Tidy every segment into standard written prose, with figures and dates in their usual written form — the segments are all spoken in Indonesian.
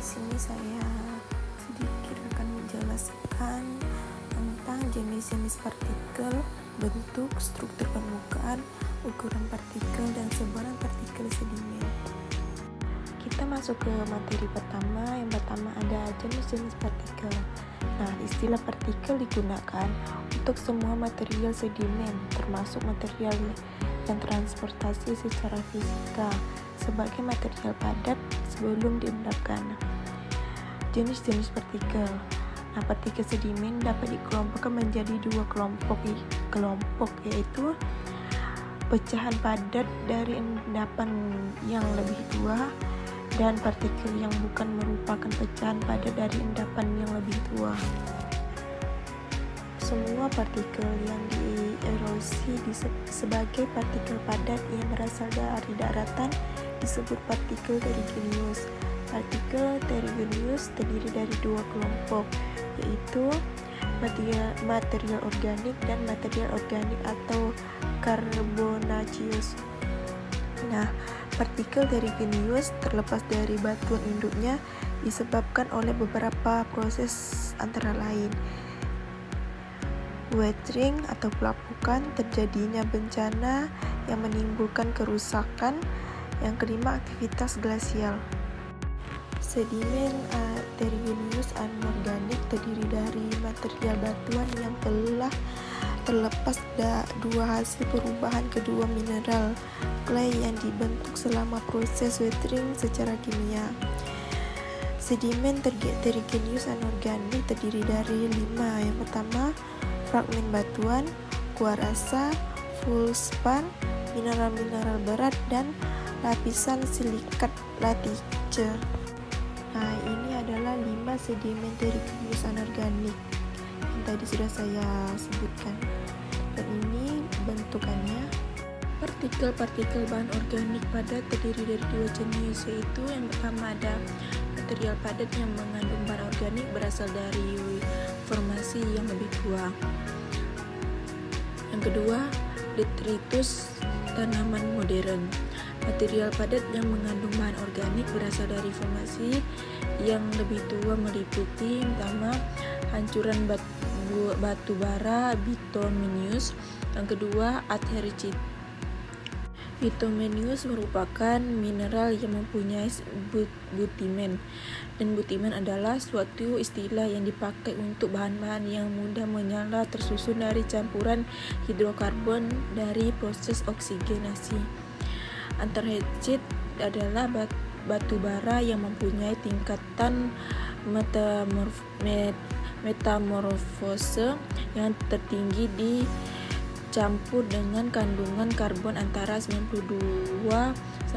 sini saya sedikit akan menjelaskan tentang jenis-jenis partikel, bentuk, struktur permukaan, ukuran partikel, dan sebaran partikel sedimen. Kita masuk ke materi pertama. Yang pertama ada jenis-jenis partikel. Nah, istilah partikel digunakan untuk semua material sedimen, termasuk material yang transportasi secara fisika sebagai material padat sebelum diendapkan. Jenis-jenis partikel. Nah, partikel sedimen dapat dikelompokkan menjadi dua kelompok, yaitu pecahan padat dari endapan yang lebih tua dan partikel yang bukan merupakan pecahan padat dari endapan yang lebih tua. Semua partikel yang dierosi sebagai partikel padat yang berasal dari daratan disebut partikel heterogeneus. Partikel heterogeneus terdiri dari dua kelompok, yaitu material organik dan material organik atau carbonaceous. Nah, partikel heterogeneus terlepas dari batuan induknya disebabkan oleh beberapa proses antara lain weathering atau pelapukan, terjadinya bencana yang menimbulkan kerusakan. Yang kelima, aktivitas glasial. Sedimen heterogeneus anorganik terdiri dari material batuan yang telah terlepas dua hasil perubahan kedua mineral clay yang dibentuk selama proses weathering secara kimia. Sedimen heterogeneus anorganik terdiri dari 5. Yang pertama, fragmen batuan, kuarsa, feldspar, mineral-mineral berat, dan lapisan silikat latice. Nah, ini adalah 5 sedimen heterogeneus anorganik yang tadi sudah saya sebutkan. Dan ini bentukannya. Partikel-partikel bahan organik padat terdiri dari dua jenis, yaitu yang pertama ada material padat yang mengandung bahan organik berasal dari formasi yang lebih tua. Yang kedua, detritus tanaman modern. Material padat yang mengandung bahan organik berasal dari formasi yang lebih tua meliputi pertama, hancuran batu bara bituminous. Yang kedua, atherite. Bituminous merupakan mineral yang mempunyai butimen, dan butimen adalah suatu istilah yang dipakai untuk bahan-bahan yang mudah menyala tersusun dari campuran hidrokarbon dari proses oksigenasi. Anthracite adalah batu bara yang mempunyai tingkatan metamorfose yang tertinggi dicampur dengan kandungan karbon antara 92-8%.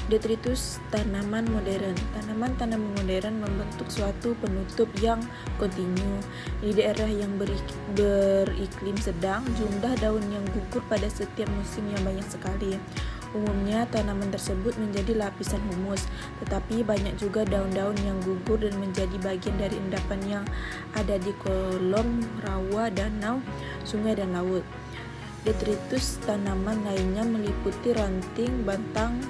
Detritus tanaman modern. Tanaman modern membentuk suatu penutup yang kontinu. Di daerah yang beriklim sedang, jumlah daun yang gugur pada setiap musim yang banyak sekali. Umumnya tanaman tersebut menjadi lapisan humus, tetapi banyak juga daun-daun yang gugur dan menjadi bagian dari endapan yang ada di kolom rawa, danau, sungai, dan laut. Detritus tanaman lainnya meliputi ranting, batang,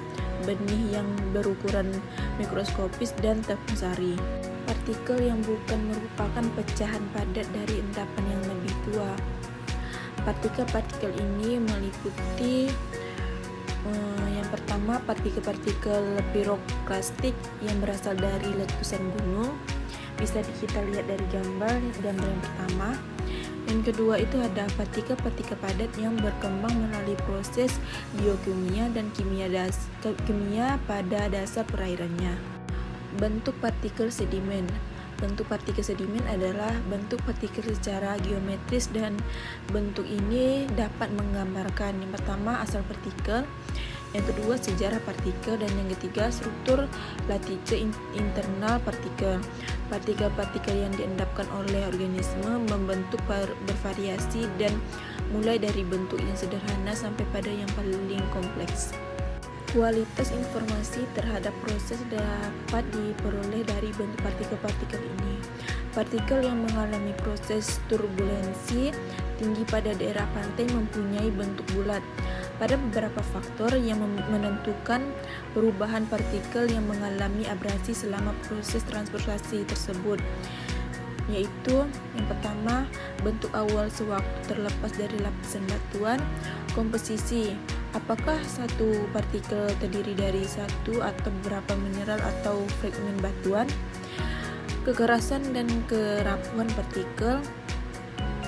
benih yang berukuran mikroskopis, dan tepung sari. Partikel yang bukan merupakan pecahan padat dari endapan yang lebih tua. Partikel-partikel ini meliputi yang pertama, partikel-partikel piroklastik yang berasal dari letusan gunung. Bisa kita lihat dari gambar yang pertama. Yang kedua itu ada partikel-partikel padat yang berkembang melalui proses biokimia dan kimia pada dasar perairannya. Bentuk partikel sedimen. Bentuk partikel sedimen adalah bentuk partikel secara geometris, dan bentuk ini dapat menggambarkan yang pertama asal partikel, yang kedua sejarah partikel, dan yang ketiga struktur latice internal partikel. Partikel-partikel yang diendapkan oleh organisme membentuk bervariasi dan mulai dari bentuk yang sederhana sampai pada yang paling kompleks. Kualitas informasi terhadap proses dapat diperoleh dari bentuk partikel-partikel ini. Partikel yang mengalami proses turbulensi tinggi pada daerah pantai mempunyai bentuk bulat. pada beberapa faktor yang menentukan perubahan partikel yang mengalami abrasi selama proses transportasi tersebut, yaitu yang pertama, bentuk awal sewaktu terlepas dari lapisan batuan. Komposisi, apakah satu partikel terdiri dari satu atau beberapa mineral atau fragmen batuan. Kekerasan dan kerapuhan partikel.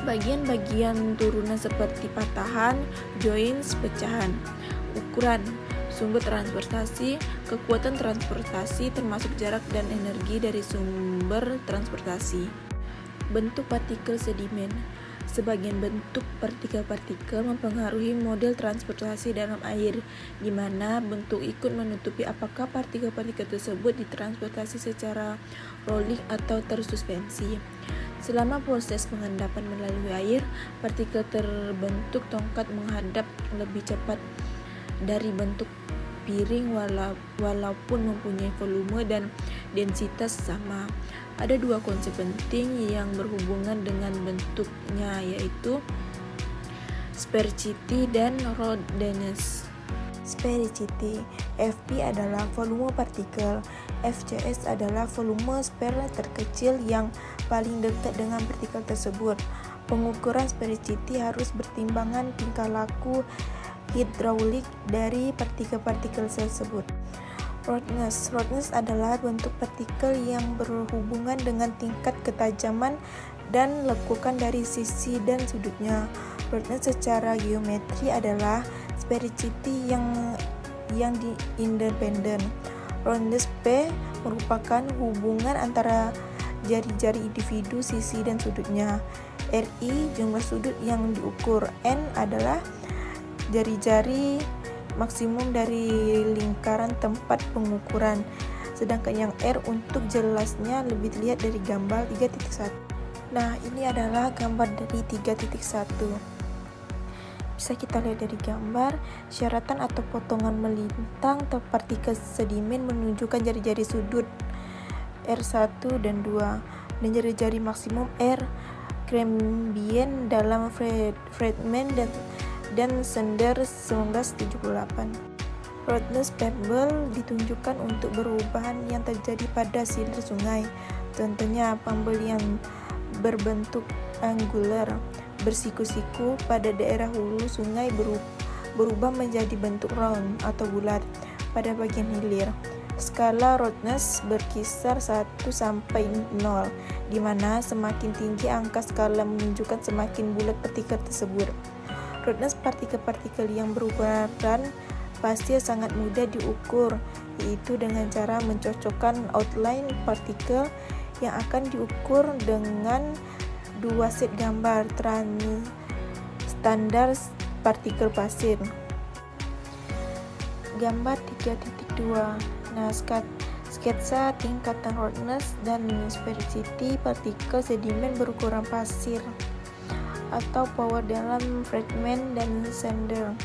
Bagian-bagian turunan seperti patahan, joints, pecahan. Ukuran, sumber transportasi, kekuatan transportasi termasuk jarak dan energi dari sumber transportasi. Bentuk partikel sedimen. Sebagian bentuk partikel-partikel mempengaruhi model transportasi dalam air, di mana bentuk ikut menutupi apakah partikel-partikel tersebut ditransportasi secara rolling atau tersuspensi. Selama proses pengendapan melalui air, partikel terbentuk tongkat menghadap lebih cepat dari bentuk piring walaupun mempunyai volume dan densitas sama. Ada dua konsep penting yang berhubungan dengan bentuknya, yaitu sphericity dan roughness. Sphericity, Fp adalah volume partikel, Fcs adalah volume spher terkecil yang paling dekat dengan partikel tersebut. Pengukuran sphericity harus bertimbangan tingkah laku hidraulik dari partikel-partikel tersebut. Roughness adalah bentuk partikel yang berhubungan dengan tingkat ketajaman dan lekukan dari sisi dan sudutnya. Roughness secara geometri adalah sphericity yang independen. Roughness P merupakan hubungan antara jari-jari individu, sisi dan sudutnya. Ri jumlah sudut yang diukur. N adalah jari-jari maksimum dari lingkaran tempat pengukuran. Sedangkan yang R untuk jelasnya lebih terlihat dari gambar 3.1. Nah, ini adalah gambar dari 3.1. Bisa kita lihat dari gambar, syaratan atau potongan melintang partikel sedimen menunjukkan jari-jari sudut R1 dan 2 dan jari-jari maksimum R Crembien dalam Friedman dan Sender 1978. Roughness pebble ditunjukkan untuk perubahan yang terjadi pada silir sungai. Contohnya pebble yang berbentuk angular bersiku-siku pada daerah hulu sungai berubah menjadi bentuk round atau bulat pada bagian hilir. Skala roughness berkisar 1 sampai 0, di mana semakin tinggi angka skala menunjukkan semakin bulat partikel tersebut. Roughness partikel-partikel yang berukuran pasir sangat mudah diukur, yaitu dengan cara mencocokkan outline partikel yang akan diukur dengan dua set gambar standar partikel pasir. Gambar 3.2. Nah, sketsa tingkatan roughness dan sphericity partikel sedimen berukuran pasir atau power dalam Friedman dan Sender.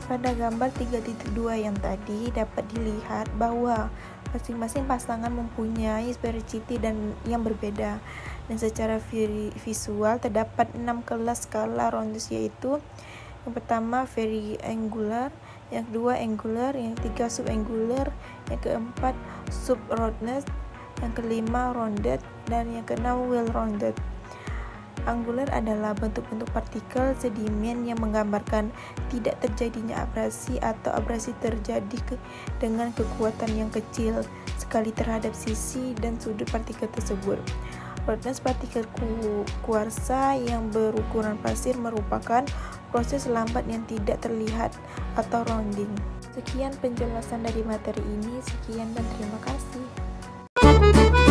Pada gambar 3.2 yang tadi dapat dilihat bahwa masing-masing pasangan mempunyai sphericity dan yang berbeda, dan secara visual terdapat 6 kelas skala roughness, yaitu yang pertama very angular, yang kedua angular, yang ketiga subangular, yang keempat sub-roughness, yang kelima rounded, dan yang keenam well-rounded. Angular adalah bentuk-bentuk partikel sedimen yang menggambarkan tidak terjadinya abrasi atau abrasi terjadi dengan kekuatan yang kecil sekali terhadap sisi dan sudut partikel tersebut. Roughness partikel kuarsa yang berukuran pasir merupakan proses lambat yang tidak terlihat atau rounding. Sekian penjelasan dari materi ini. Sekian dan terima kasih.